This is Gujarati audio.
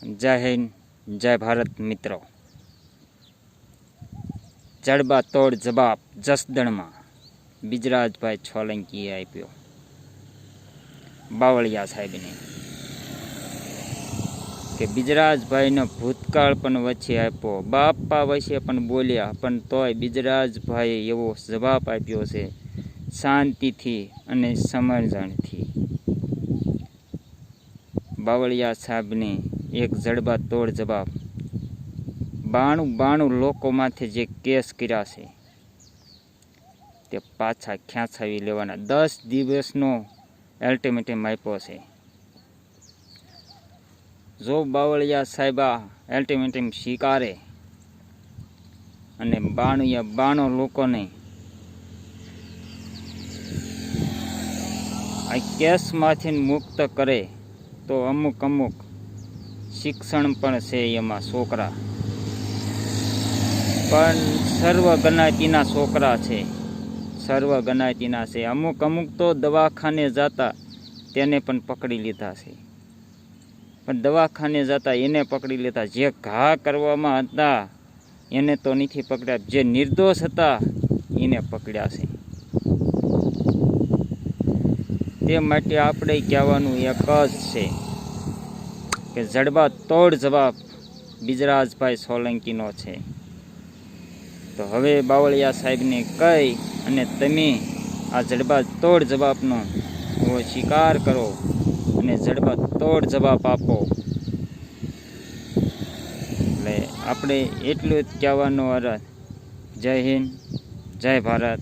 જય હિન્દ, જય ભારત મિત્રો। જડબા તોડ જવાબ જસદણમાં બિજરાજભાઈ સોલંકીએ આપ્યો બાવળિયા સાહેબને કે બિજરાજભાઈનો ભૂતકાળ પણ વચ્ચે આપ્યો, બાપા વચ્ચે પણ બોલ્યા, પણ તોય બિજરાજભાઈએ એવો જવાબ આપ્યો છે શાંતિથી અને સમજણથી। બાવળિયા સાહેબને એક જડબા તોડ જવાબ 92 લોકો માથે જે કેસ કર્યા છે તે પાછા ખેંચાવી લેવાના 10 દિવસનો અલ્ટિમેટમ આપ્યો છે। જો બાવળિયા સાહેબ અલ્ટિમેટમ સ્વીકારે અને 92 લોકોને આ કેસમાંથી મુક્ત કરે તો અમુક શિક્ષણ પણ છે એમાં છોકરા પણ સર્વ જ્ઞાતિના છોકરા છે, સર્વ જ્ઞાતિના છે। અમુક તો દવાખાને જતા તેને પણ પકડી લીધા છે, પણ દવાખાને જતા એને પકડી લીધા, જે ઘા કરવામાં હતા એને તો નથી પકડ્યા, જે નિર્દોષ હતા એને પકડ્યા છે। તે માટે આપણે કહેવાનું એક જ છે કે જડબા તોડ જવાબ બિજરાજભાઈ સોલંકીનો છે। તો હવે બાવળિયા સાહેબને કહી અને તમે આ જડબા તોડ જવાબનો સ્વીકાર કરો અને જડબા તોડ જવાબ આપો। એટલે આપણે એટલું જ કહેવાનું અરજ। જય હિન્દ, જય ભારત।